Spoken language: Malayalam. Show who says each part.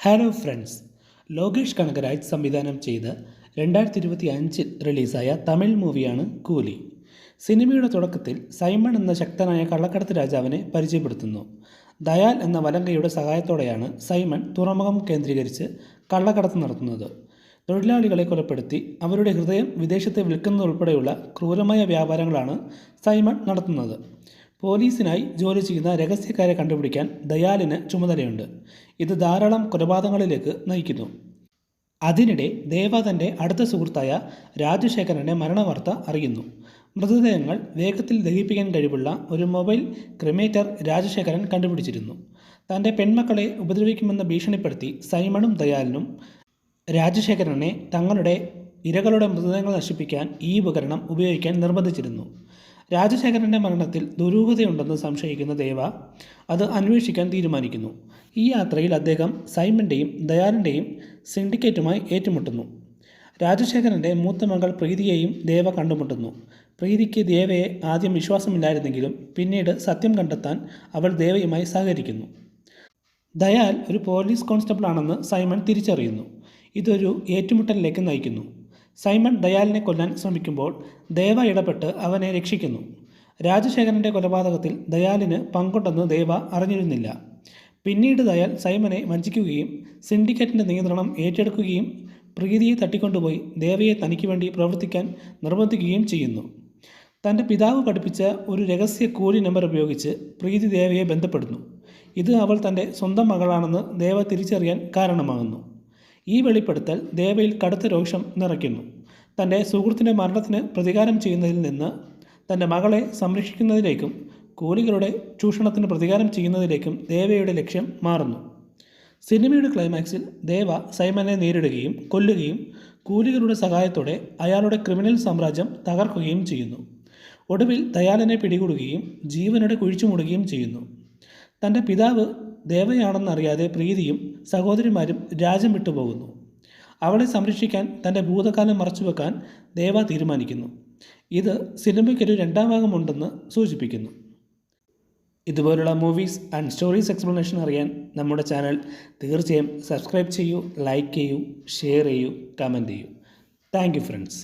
Speaker 1: Hello friends. ലോകേഷ് കനകരാജ് സംവിധാനം ചെയ്ത് 2025 റിലീസായ തമിഴ് മൂവിയാണ് കൂലി. സിനിമയുടെ തുടക്കത്തിൽ സൈമൺ എന്ന ശക്തനായ കള്ളക്കടത്ത് രാജാവിനെ പരിചയപ്പെടുത്തുന്നു. ദയാൽ എന്ന വലങ്കയുടെ സഹായത്തോടെയാണ് സൈമൺ തുറമുഖം കേന്ദ്രീകരിച്ച് കള്ളക്കടത്ത് നടത്തുന്നത്. തൊഴിലാളികളെ കൊലപ്പെടുത്തി അവരുടെ ഹൃദയം വിദേശത്ത് വിൽക്കുന്നതുൾപ്പെടെയുള്ള ക്രൂരമായ വ്യാപാരങ്ങളാണ് സൈമൺ നടത്തുന്നത്. പോലീസിനായി ജോലി ചെയ്യുന്ന രഹസ്യക്കാരെ കണ്ടുപിടിക്കാൻ ദയാലിന് ചുമതലയുണ്ട്. ഇത് ധാരാളം കൊലപാതകങ്ങളിലേക്ക് നയിക്കുന്നു. അതിനിടെ ദേവ തൻ്റെ അടുത്ത സുഹൃത്തായ രാജശേഖരൻ്റെ മരണവാർത്ത അറിയുന്നു. മൃതദേഹങ്ങൾ വേഗത്തിൽ ദഹിപ്പിക്കാൻ കഴിവുള്ള ഒരു മൊബൈൽ ക്രിമേറ്റർ രാജശേഖരൻ കണ്ടുപിടിച്ചിരുന്നു. തൻ്റെ പെൺമക്കളെ ഉപദ്രവിക്കുമെന്ന് ഭീഷണിപ്പെടുത്തി സൈമണും ദയാലിനും രാജശേഖരനെ തങ്ങളുടെ ഇരകളുടെ മൃതദേഹങ്ങൾ നശിപ്പിക്കാൻ ഈ ഉപകരണം ഉപയോഗിക്കാൻ നിർബന്ധിച്ചിരുന്നു. രാജശേഖരൻ്റെ മരണത്തിൽ ദുരൂഹതയുണ്ടെന്ന് സംശയിക്കുന്ന ദേവ അത് അന്വേഷിക്കാൻ തീരുമാനിക്കുന്നു. ഈ യാത്രയിൽ അദ്ദേഹം സൈമൻ്റെയും ദയാലിൻ്റെയും സിൻഡിക്കേറ്റുമായി ഏറ്റുമുട്ടുന്നു. രാജശേഖരൻ്റെ മൂത്ത മകൾ പ്രീതിയെയും ദേവ കണ്ടുമുട്ടുന്നു. പ്രീതിക്ക് ദേവയെ ആദ്യം വിശ്വാസമില്ലായിരുന്നെങ്കിലും പിന്നീട് സത്യം കണ്ടെത്താൻ അവൾ ദേവയുമായി സഹകരിക്കുന്നു. ദയാൽ ഒരു പോലീസ് കോൺസ്റ്റബിൾ ആണെന്ന് സൈമൺ തിരിച്ചറിയുന്നു. ഇതൊരു ഏറ്റുമുട്ടലിലേക്ക് നയിക്കുന്നു. സൈമൺ ദയാലിനെ കൊല്ലാൻ ശ്രമിക്കുമ്പോൾ ദേവ ഇടപെട്ട് അവനെ രക്ഷിക്കുന്നു. രാജശേഖരൻ്റെ കൊലപാതകത്തിൽ ദയാലിന് പങ്കുണ്ടെന്ന് ദേവ അറിഞ്ഞിരുന്നില്ല. പിന്നീട് ദയാൽ സൈമനെ വഞ്ചിക്കുകയും സിൻഡിക്കേറ്റിൻ്റെ നിയന്ത്രണം ഏറ്റെടുക്കുകയും പ്രീതിയെ തട്ടിക്കൊണ്ടുപോയി ദേവയെ തനിക്ക് വേണ്ടി പ്രവർത്തിക്കാൻ നിർബന്ധിക്കുകയും ചെയ്യുന്നു. തൻ്റെ പിതാവ് പഠിപ്പിച്ച ഒരു രഹസ്യ കൂലി നമ്പർ ഉപയോഗിച്ച് പ്രീതി ദേവയെ ബന്ധപ്പെടുന്നു. ഇത് അവൾ തൻ്റെ സ്വന്തം മകളാണെന്ന് ദേവ തിരിച്ചറിയാൻ കാരണമാകുന്നു. ഈ വെളിപ്പെടുത്തൽ ദേവയിൽ കടുത്ത രോഷം നിറയ്ക്കുന്നു. തൻ്റെ സുഹൃത്തിൻ്റെ മരണത്തിന് പ്രതികാരം ചെയ്യുന്നതിൽ നിന്ന് തൻ്റെ മകളെ സംരക്ഷിക്കുന്നതിലേക്കും കൂലികളുടെ ചൂഷണത്തിന് പ്രതികാരം ചെയ്യുന്നതിലേക്കും ദേവയുടെ ലക്ഷ്യം മാറുന്നു. സിനിമയുടെ ക്ലൈമാക്സിൽ ദേവ സൈമനെ നേരിടുകയും കൊല്ലുകയും കൂലികളുടെ സഹായത്തോടെ അയാളുടെ ക്രിമിനൽ സാമ്രാജ്യം തകർക്കുകയും ചെയ്യുന്നു. ഒടുവിൽ ദയാലിനെ പിടികൂടുകയും ജീവനോടെ കുഴിച്ചുമൂടുകയും ചെയ്യുന്നു. തൻ്റെ പിതാവ് ദേവയാണെന്നറിയാതെ പ്രീതിയും സഹോദരിമാരും രാജ്യം വിട്ടുപോകുന്നു. അവളെ സംരക്ഷിക്കാൻ തൻ്റെ ഭൂതകാലം മറച്ചുവെക്കാൻ ദേവ തീരുമാനിക്കുന്നു. ഇത് സിനിമയ്ക്കൊരു രണ്ടാം ഭാഗമുണ്ടെന്ന് സൂചിപ്പിക്കുന്നു. ഇതുപോലുള്ള മൂവീസ് ആൻഡ് സ്റ്റോറീസ് എക്സ്പ്ലനേഷൻ അറിയാൻ നമ്മുടെ ചാനൽ തീർച്ചയായും സബ്സ്ക്രൈബ് ചെയ്യൂ, ലൈക്ക് ചെയ്യൂ, ഷെയർ ചെയ്യൂ, കമൻറ്റ് ചെയ്യൂ. Thank you friends.